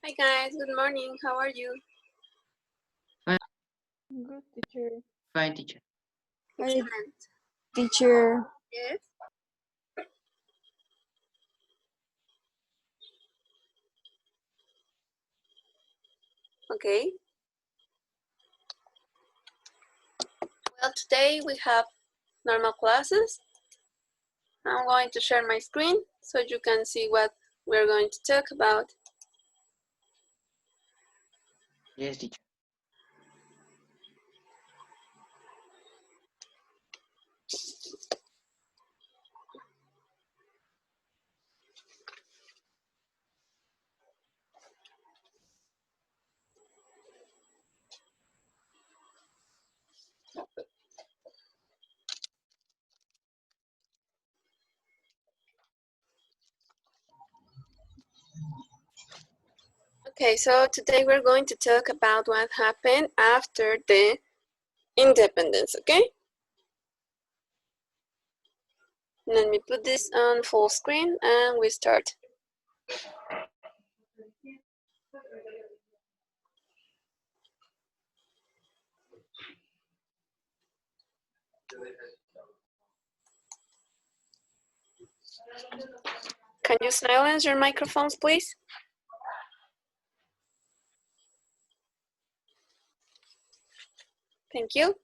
Hi guys, good morning. How are you? Fine, Good teacher. fine, teacher. Hi, Excellent. teacher. Yes. Okay. Well, today we have normal classes. I'm going to share my screen so you can see what we're going to talk about. Yes, teacher. Okay, so today we're going to talk about what happened after the independence, okay? Let me put this on full screen and we start. Can you silence your microphones, please? Thank you.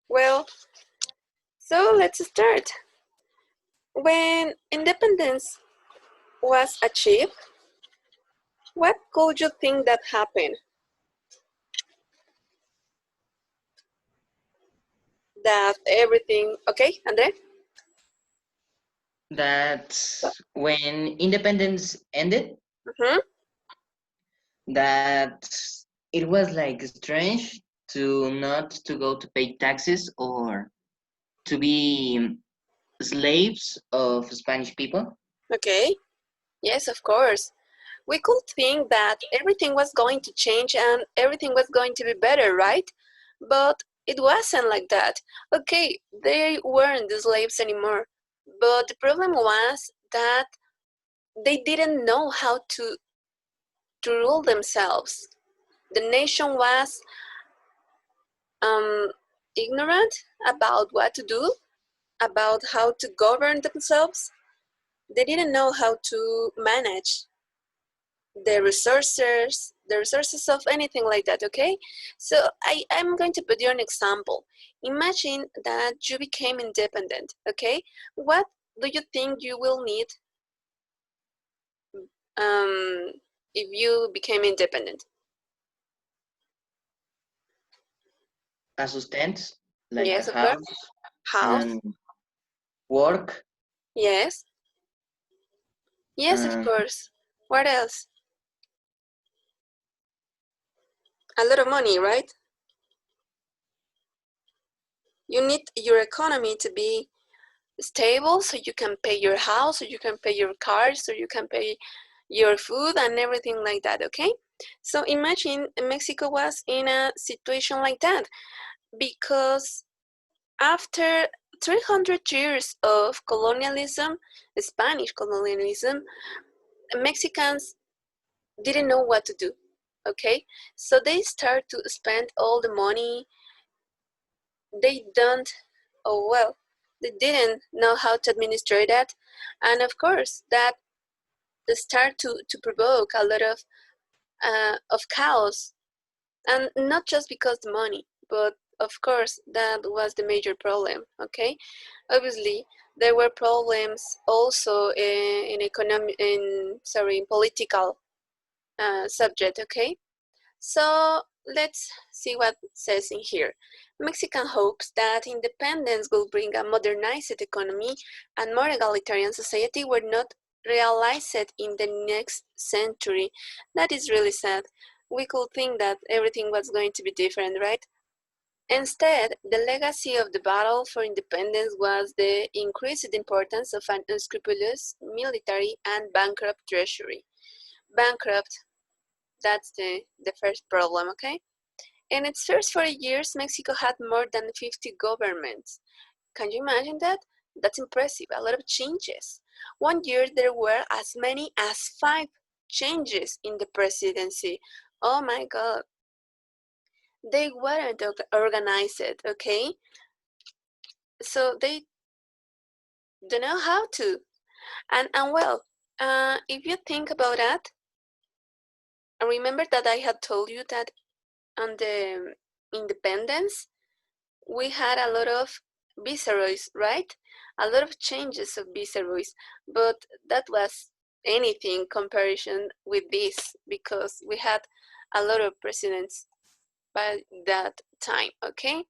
Well, so let's start. When independence was achieved, what could you think that happened? That everything, okay, Andre? That when independence ended, Mm-hmm. that it was like strange to not to go to pay taxes or to be slaves of Spanish people. Okay, yes, of course. We could think that everything was going to change and everything was going to be better, right? But it wasn't like that. Okay, they weren't the slaves anymore. But the problem was that they didn't know how to rule themselves. The nation was um, ignorant about what to do, about how to govern themselves. They didn't know how to manage the resources of anything like that. Okay, so I'm going to put you an example. Imagine that you became independent. Okay, what do you think you will need um, if you became independent? Assistants like a Yes, of course. house House. and work Yes. Yes, of and course. What else? A lot of money, right? You need your economy to be stable so you can pay your house, so you can pay your cars, so you can pay your food and everything like that. Okay, so imagine Mexico was in a situation like that because after 300 years of colonialism, Spanish colonialism, Mexicans didn't know what to do. Okay, so they start to spend all the money. They don't, oh well, they didn't know how to administer that, and of course that start to provoke a lot of chaos, and not just because the money, but of course that was the major problem. Okay, obviously there were problems also in economic, in political subject. Okay, so let's see what it says in here. Mexican hopes that independence will bring a modernized economy and more egalitarian society were not realized in the next century. That is really sad. We could think that everything was going to be different, right? Instead, the legacy of the battle for independence was the increased importance of an unscrupulous military and bankrupt treasury. Bankrupt, that's the first problem, okay? In its first 40 years, Mexico had more than 50 governments. Can you imagine that? That's impressive, a lot of changes. One year there were as many as five changes in the presidency. Oh my God. They weren't organized, okay? So they don't know how to. And well, if you think about that, remember that I had told you that on the independence, we had a lot of viceroys, right? A lot of changes of viceroys, but that was anything comparison with this because we had a lot of presidents by that time, okay?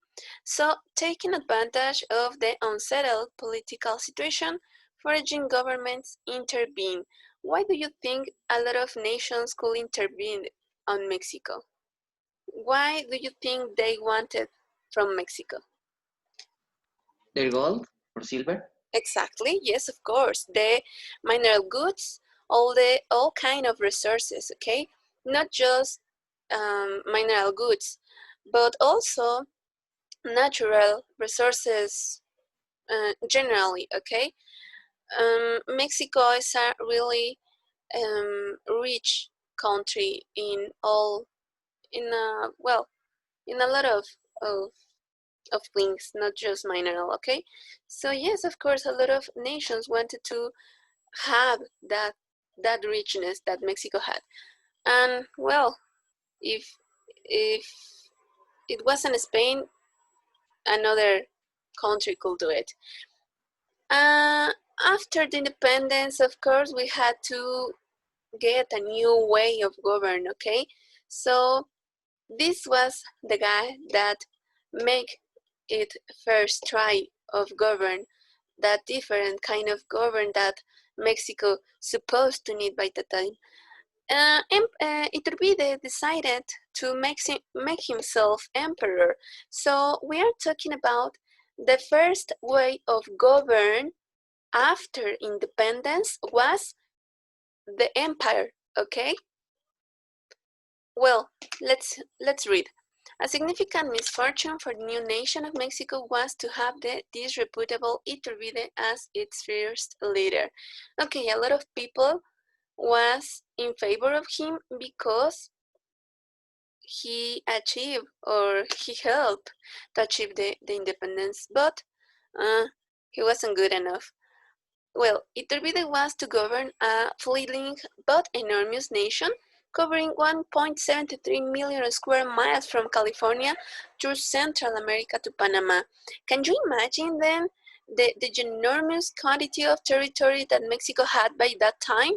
So taking advantage of the unsettled political situation, foreign governments intervene. Why do you think a lot of nations could intervene on Mexico? Why do you think they wanted from Mexico? Their gold or silver? Exactly, yes, of course. The mineral goods, all kind of resources, okay? Not just mineral goods, but also natural resources generally, okay? Mexico is a really rich country in all, well, in a lot of, of things, not just mineral, okay? So yes, of course, a lot of nations wanted to have that richness that Mexico had. And well, if it wasn't Spain, another country could do it. After the independence, of course, we had to get a new way of govern, okay? So this was the guy that make it first try of govern that different kind of govern that Mexico supposed to need by the time. Iturbide decided to make himself emperor. So we are talking about the first way of govern after independence was the empire, okay? Well, let's read. A significant misfortune for the new nation of Mexico was to have the disreputable Iturbide as its first leader. Okay, a lot of people was in favor of him because he achieved or he helped to achieve the independence, but he wasn't good enough. Well, Iturbide was to govern a fledgling but enormous nation covering 1.73 million square miles from California through Central America to Panama. Can you imagine then the enormous quantity of territory that Mexico had by that time?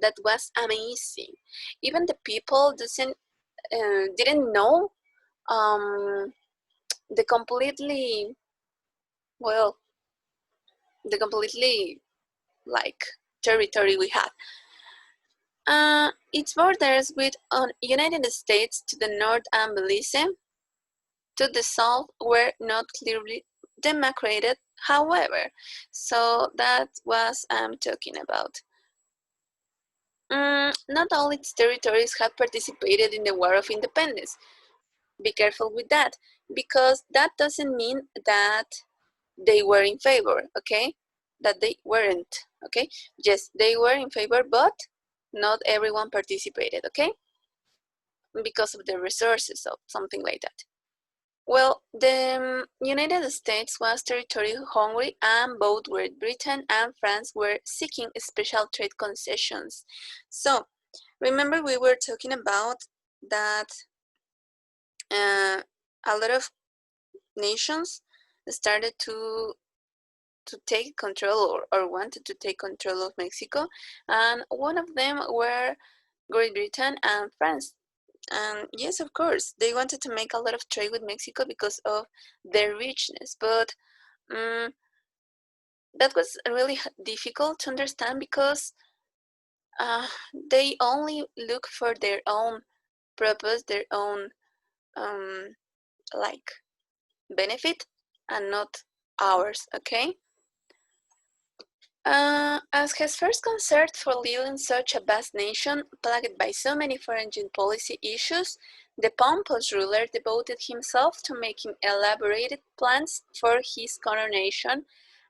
That was amazing. Even the people didn't know um, the completely well the completely like territory we had. Its borders with United States to the north and Belize to the south were not clearly demarcated, however. So that was I'm talking about. Not all its territories had participated in the War of Independence. Be careful with that, because that doesn't mean that they were in favor, okay? That they weren't, okay? Yes, they were in favor, but not everyone participated, okay? Because of the resources or something like that. Well, the United States was territory hungry, and both Great Britain and France were seeking special trade concessions. So, remember we were talking about that a lot of nations started to take control or wanted to take control of Mexico, and one of them were Great Britain and France. And yes, of course, they wanted to make a lot of trade with Mexico because of their richness, but um, that was really difficult to understand because they only look for their own purpose, their own um, like benefit, and not ours, okay? As his first concert for leading such a vast nation, plagued by so many foreign policy issues, the pompous ruler devoted himself to making elaborated plans for his coronation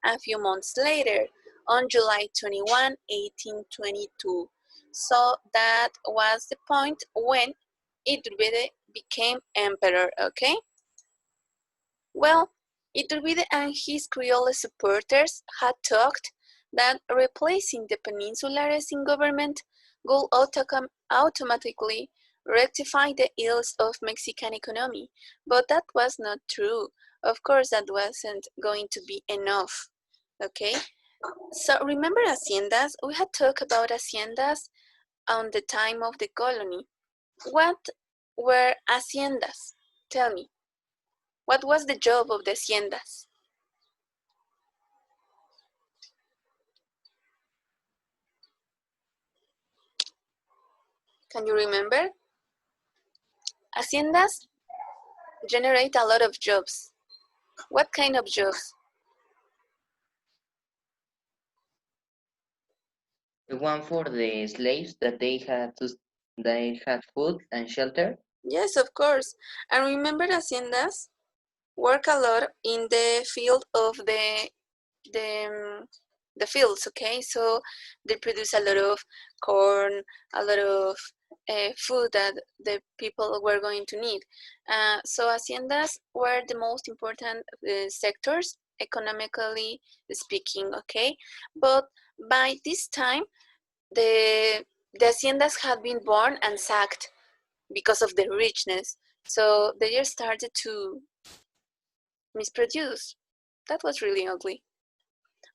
a few months later, on July 21, 1822. So that was the point when Iturbide became emperor, okay? Well, Iturbide and his Creole supporters had talked that replacing the peninsulares in government would automatically rectify the ills of Mexican economy, but that was not true. Of course, that wasn't going to be enough, okay? So remember haciendas? We had talked about haciendas on the time of the colony. What were haciendas? Tell me, what was the job of the haciendas? Can you remember? Haciendas generate a lot of jobs. What kind of jobs? The one for the slaves that they had food and shelter. Yes, of course. And remember, haciendas work a lot in the field of the the fields. Okay, so they produce a lot of corn, a lot of food that the people were going to need. So haciendas were the most important sectors economically speaking. Okay, but by this time the haciendas had been born and sacked because of the richness. So they just started to misproduce. That was really ugly.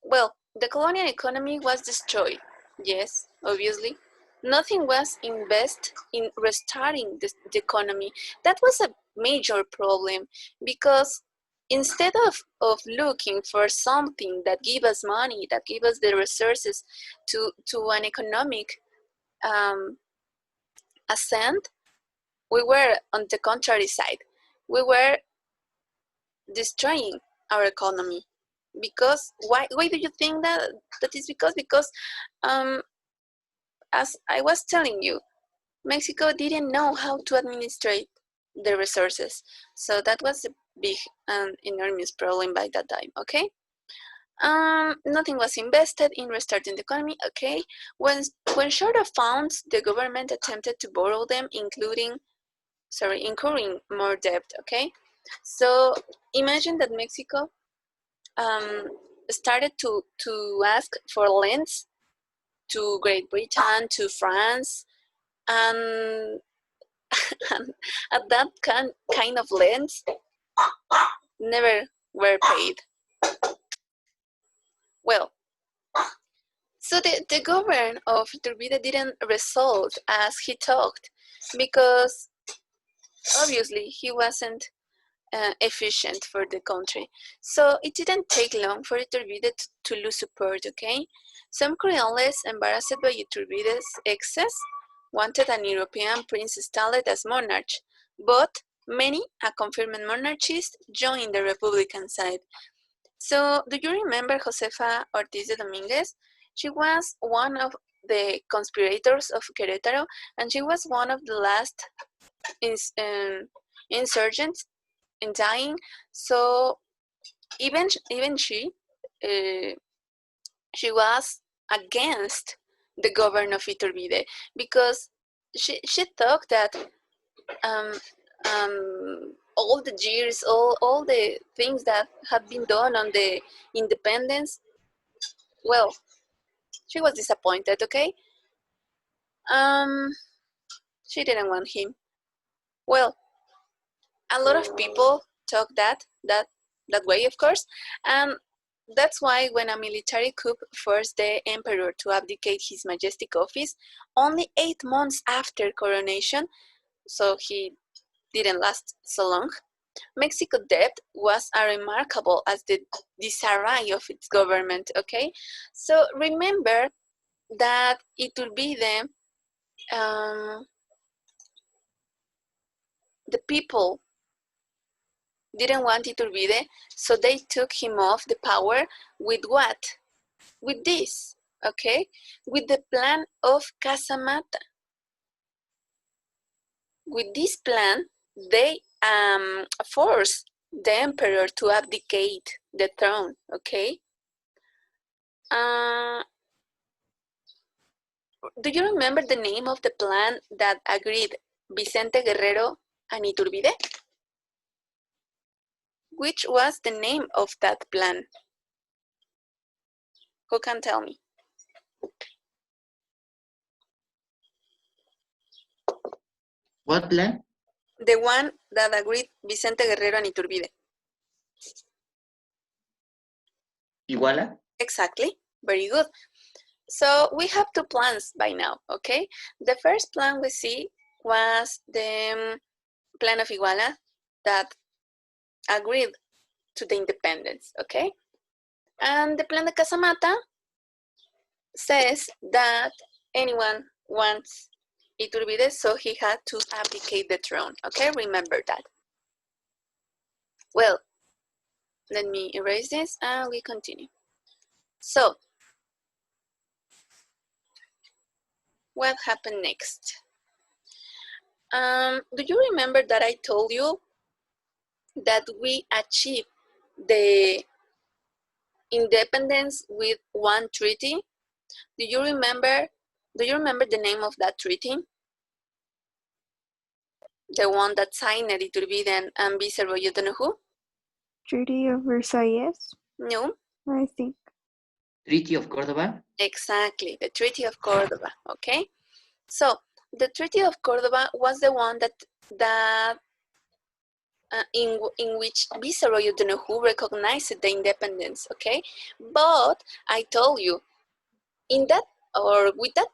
Well, the colonial economy was destroyed. Yes, obviously. Nothing was invested in restarting the economy. That was a major problem because instead of looking for something that give us money, that give us the resources to an economic um, ascent, we were on the contrary side. We were destroying our economy. Because why do you think that is because um, as I was telling you, Mexico didn't know how to administrate the resources. So that was a big and enormous problem by that time, okay? Nothing was invested in restarting the economy, okay? When short of funds, the government attempted to borrow them, incurring more debt, okay? So imagine that Mexico um, started to ask for loans to Great Britain, to France, and, and at that kind of loans never were paid. Well, so the governor of Iturbide didn't resolve as he talked because obviously he wasn't efficient for the country. So it didn't take long for Iturbide to lose support, okay? Some Creoles, embarrassed by Iturbide's excess, wanted an European prince installed as monarch, but many, a confirmed monarchist, joined the Republican side. So do you remember Josefa Ortiz de Dominguez? She was one of the conspirators of Querétaro, and she was one of the last insurgents in dying. So even she was against the governor of Iturbide because she thought that um, all the years, all the things that have been done on the independence, well, she was disappointed, okay? Um, she didn't want him. Well, a lot of people talk that way, of course, and that's why when a military coup forced the emperor to abdicate his majestic office, only 8 months after coronation, so he didn't last so long, Mexico debt was as remarkable as the disarray of its government, okay? So remember that Iturbide, the people didn't want Iturbide, so they took him off the power with what? With this, okay? With the plan of Casamata. With this plan, they forced the emperor to abdicate the throne, okay? Do you remember the name of the plan that agreed Vicente Guerrero and Iturbide? Which was the name of that plan? Who can tell me? What plan? The one that agreed Vicente Guerrero and Iturbide. Iguala? Exactly. Very good. So we have two plans by now, okay? The first plan we see was the plan of Iguala that agreed to the independence, okay? And the plan de Casamata says that anyone wants Iturbide, so he had to abdicate the throne, okay? Remember that. Well, let me erase this and we continue. So, what happened next? Do you remember that I told you that we achieved the independence with one treaty? Do you remember the name of that treaty? The one that signed Iturbide and Viceroy Donoghue? Treaty of Versailles, No, I think. Treaty of Cordoba? exactly, the Treaty of Cordoba, okay? So, the Treaty of Cordoba was the one in which Viceroy Donoghue recognized the independence, okay? But I told you, with that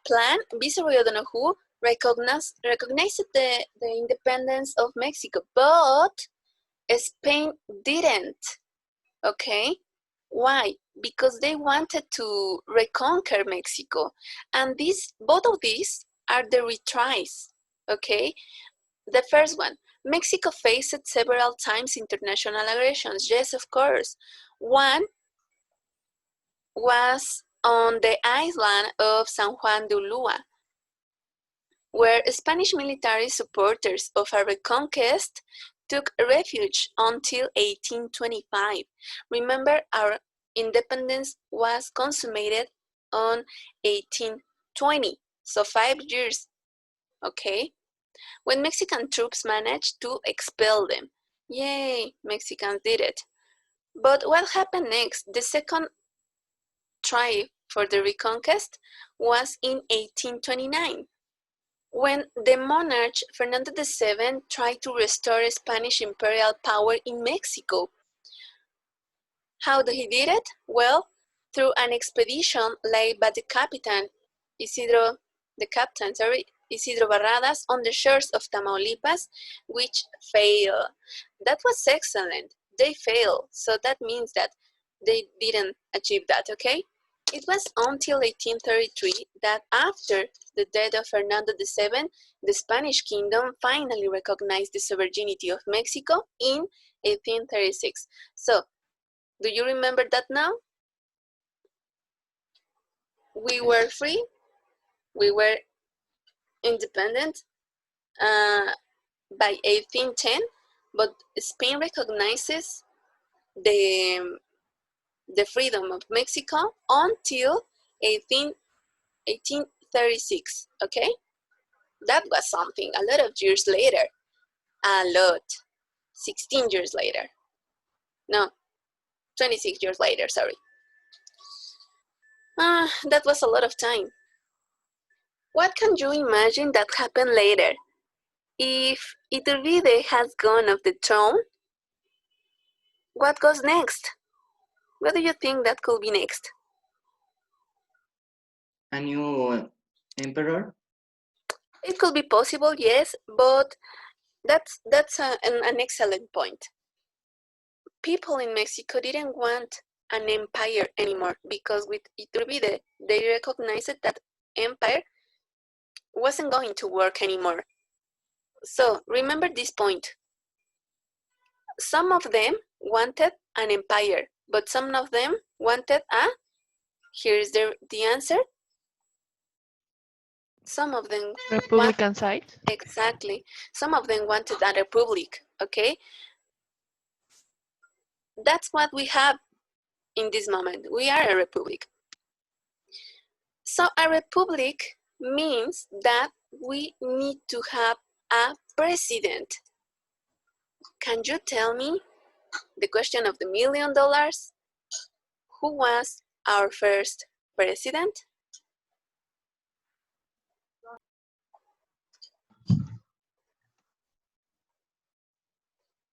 plan, Viceroy Donoghue recognized the independence of Mexico, but Spain didn't, okay? Why? Because they wanted to reconquer Mexico. And both of these are the retries, okay? The first one, Mexico faced several times international aggressions. Yes, of course. One was on the island of San Juan de Ulúa, where Spanish military supporters of a reconquest took refuge until 1825. Remember, our independence was consummated on 1820, so 5 years, okay? When Mexican troops managed to expel them. Yay, Mexicans did it. But what happened next? The second try for the reconquest was in 1829, when the monarch Fernando VII tried to restore Spanish imperial power in Mexico. How did he did it? Well, through an expedition led by the captain Isidro Barradas on the shores of Tamaulipas, which failed. That was excellent. They failed, so that means that they didn't achieve that, okay? It was until 1833 that after the death of Fernando VII, the Spanish kingdom finally recognized the sovereignty of Mexico in 1836. So, do you remember that now? We were free, we were independent by 1810, but Spain recognizes the freedom of Mexico until 1836, okay? That was something, a lot of years later, 16 years later. No, 26 years later, sorry. That was a lot of time. What can you imagine that happened later? If Iturbide has gone off the throne, what goes next? What do you think that could be next? A new emperor? It could be possible, yes, but that's an excellent point. People in Mexico didn't want an empire anymore because with Iturbide, they recognized that empire wasn't going to work anymore. So remember this point. Some of them wanted an empire, but some of them wanted here's the answer. Some of them Republican side? Exactly. Some of them wanted a republic, okay? That's what we have in this moment. We are a republic. So a republic means that we need to have a president. Can you tell me the question of the $1 million? Who was our first president?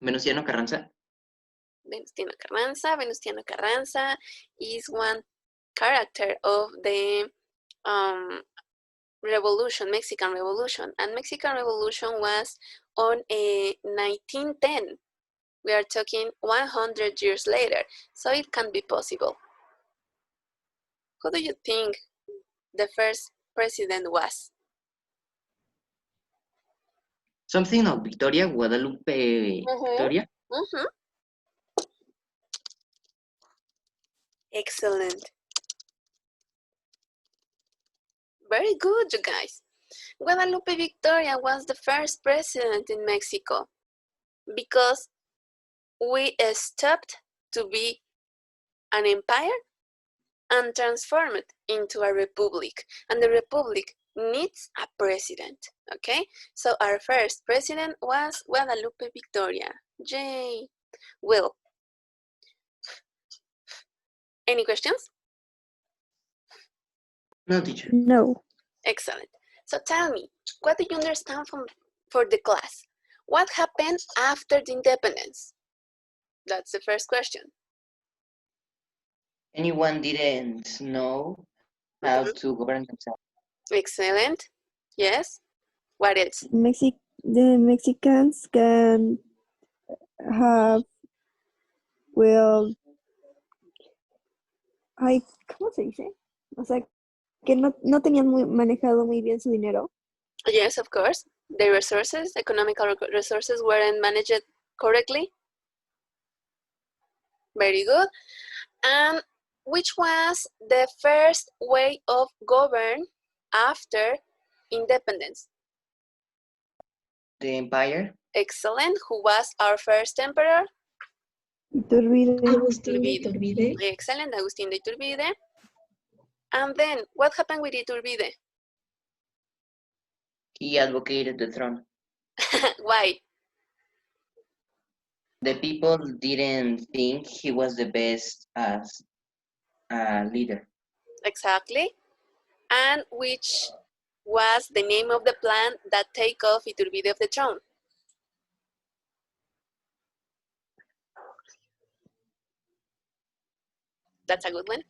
Venustiano Carranza. Venustiano Carranza is one character of the revolution, Mexican Revolution. And Mexican Revolution was on 1910. We are talking 100 years later, so it can be possible. Who do you think the first president was? Something of Victoria, Guadalupe Victoria. Excellent. Very good, you guys. Guadalupe Victoria was the first president in Mexico because we stopped to be an empire and transformed into a republic. And the republic needs a president, okay? So our first president was Guadalupe Victoria. Yay! Will, any questions? No, teacher. No. Excellent. So tell me, what do you understand for the class? What happened after the independence? That's the first question. Anyone didn't know how to govern themselves. Excellent. Yes. What else? The Mexicans can have, well, ¿cómo se dice? O sea, que no tenían manejado muy bien su dinero. Yes, of course. The resources, economical resources weren't managed correctly. Very good. And which was the first way of govern after independence? The empire. Excellent. Who was our first emperor? Iturbide. Agustín de Iturbide. Excellent, Agustín de Iturbide. And then, what happened with Iturbide? He advocated the throne. Why? The people didn't think he was the best as a leader. Exactly. And which was the name of the plan that take off Iturbide of the throne? That's a good one.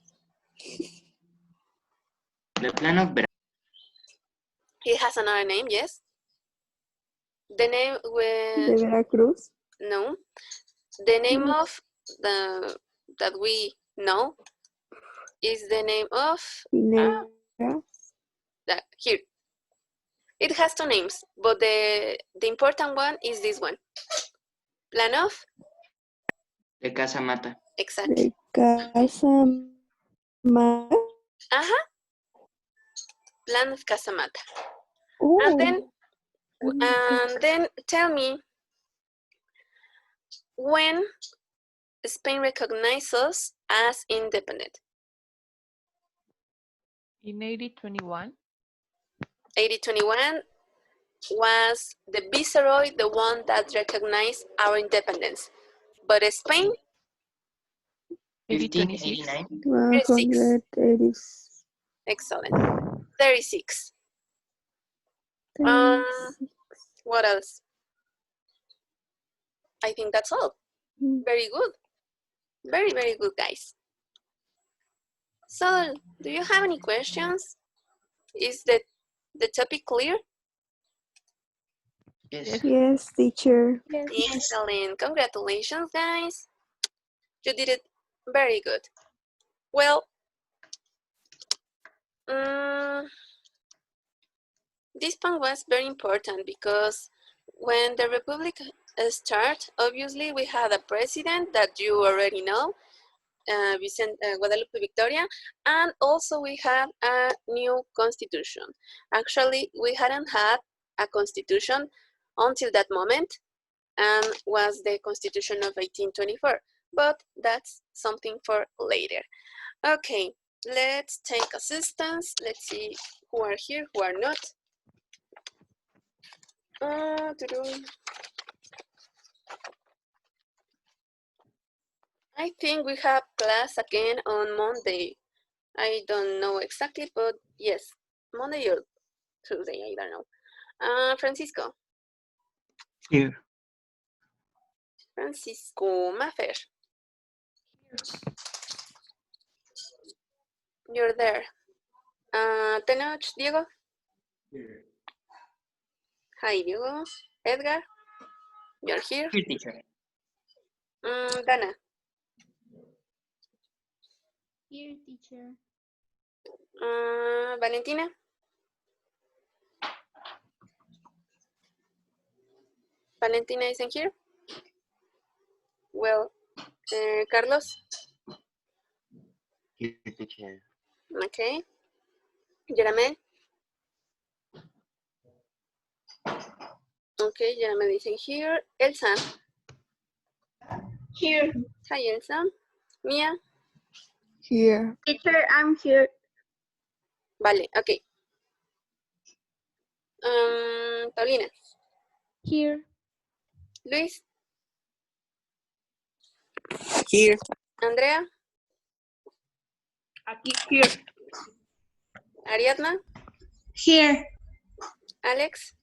The plan of He has another name, yes. The name De Veracruz. no. The name of the that we know is the name of here. It has two names, but the important one is this one. Plan of? de Casa Mata. Exactly. De Casamata. Plan of Casamata. Oh. And then tell me, when Spain recognized us as independent? In 1821. 1821 was the Viceroy, the one that recognized our independence. But Spain? 1889. 186. Excellent. 36. 36. What else? I think that's all. Very good. Very, very good, guys. So, do you have any questions? Is the topic clear? Yes. Yes, teacher. Excellent. Congratulations, guys. You did it very good. Well, this point was very important because when the Republic started, obviously we had a president that you already know, Guadalupe Victoria, and also we had a new constitution. Actually, we hadn't had a constitution until that moment, and was the Constitution of 1824, but that's something for later. Okay, let's take assistance. Let's see who are here, who are not. I think we have class again on Monday. I don't know exactly, but yes, Monday or Tuesday, I don't know. Francisco. Here. Francisco Mafer. You're there. Tenoch, Diego. Here. Hi, Diego. Edgar. You're here. Here, teacher. Dana. Here, teacher. Valentina. Valentina isn't here. Well, Carlos. Here, teacher. Okay. Yaramel. Okay, Yaramel isn't here. Elsa. Here. Hi, Elsa. Mia. Here. Teacher, I'm here. Vale, okay. Paulina. Here. Luis. Here. Andrea. Aquí, here. Ariadna. Here. Alex.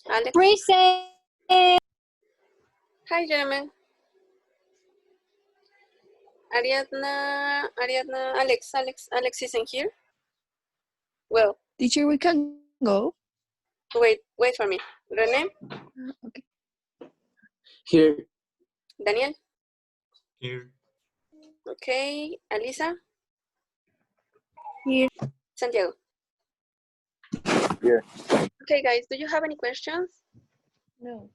Alex. Present. Hi, Yaramel. Ariadna, Alex isn't here. Well, Teacher, we can go. wait for me. Rene, Okay. Here. Daniel, Here. okay, Alisa, Here. Santiago. Here. Okay, guys, do you have any questions? No.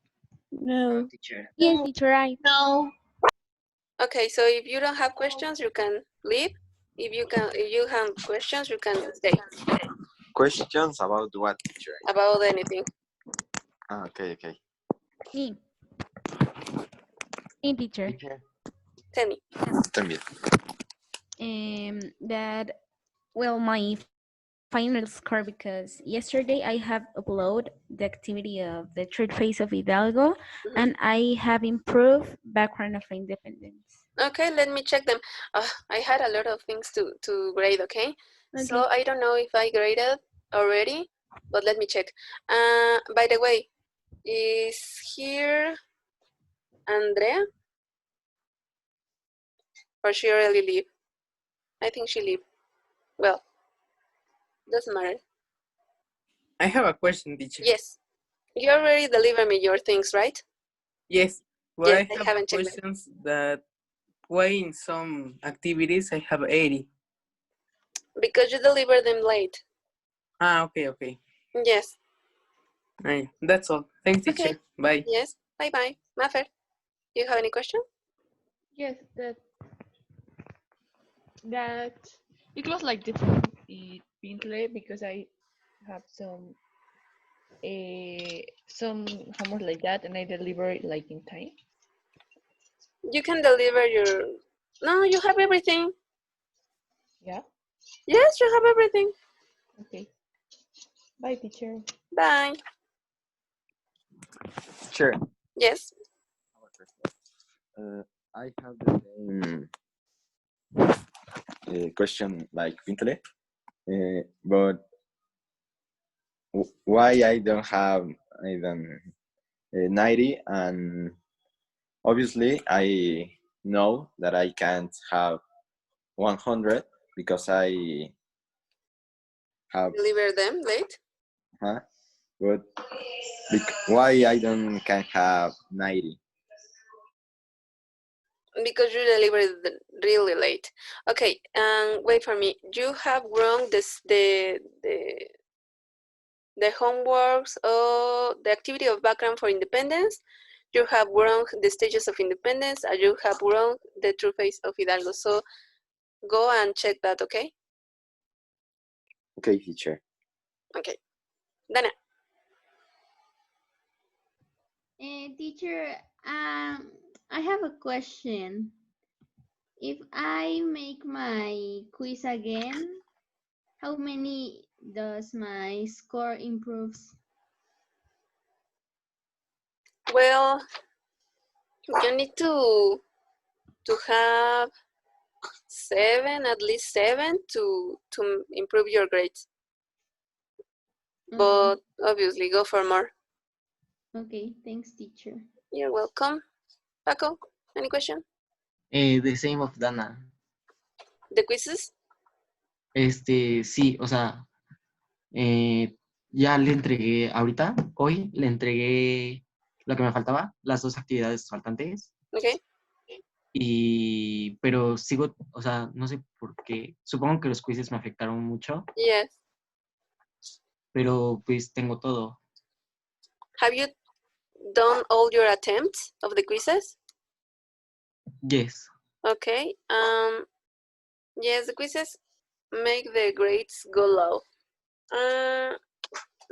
No. Teacher. Yes, teacher, I. No. Okay, so if you don't have questions, you can leave. If you have questions, you can stay. Questions about what, teacher? About anything. Ah, okay. Me. In teacher. Teacher. Tell me. También. That, well, my final score, because yesterday I have uploaded the activity of the third phase of Hidalgo, and I have improved background of independence. Okay, let me check them. I had a lot of things to grade, okay? So Okay. I don't know if I graded already, but let me check. By the way, is here Andrea? Or she already leave? I think she leave. Well, doesn't matter. I have a question, teacher. Yes. You already delivered me your things, right? Yes, but Yes, I have haven't checked them. questions that why in some activities I have 80. Because you delivered them late. Ah, okay. Yes. Right. That's all. Thanks, teacher. Okay. Bye. Yes. Bye-bye. Mafer, do you have any question? Yes, that it was like different in Pinterest because I have some homework like that and I deliver it like in time. You can deliver your... No, you have everything. Yeah. Yes, you have everything. Okay. Bye, teacher. Bye. Sure. Yes. I have the same question like Pintele, but why I don't 90, and obviously I know that I can't have 100 because I have Deliver them late. but why I don't can have 90? Because you delivered really late. Okay, wait for me. You have wrong the homeworks or the activity of background for independence. You have wrong the stages of independence, and you have wrong the true face of Hidalgo. So go and check that, okay? Okay, teacher. Okay. Dana. Teacher, I have a question. If I make my quiz again, how many does my score improves? Well, you need to have 7, at least 7 to improve your grades. Okay. But obviously go for more. Okay, thanks, teacher. You're welcome. Paco, any question? The same of Dana. The quizzes? Sí, o sea, ya le entregué ahorita, hoy le entregué lo que me faltaba, las 2 actividades faltantes, Okay. pero sigo, o sea, no sé por qué, supongo que los quizzes me afectaron mucho, Yes. pero pues tengo todo. Have you done all your attempts of the quizzes? Yes. Okay. Yes, the quizzes make the grades go low.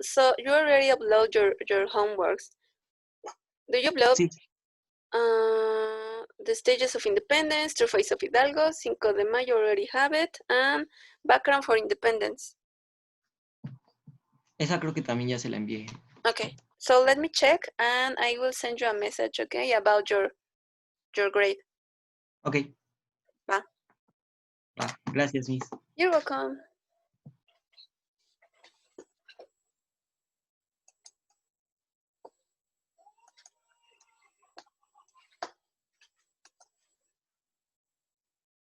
So you already upload your homeworks. Do you upload Sí, the Stages of Independence, True Face of Hidalgo, Cinco de Mayo, already have it, and Background for Independence? esa creo que también ya se la envié. Okay, so let me check and I will send you a message, okay, about your grade. Ok. Va. Va, gracias, Miss. You're welcome.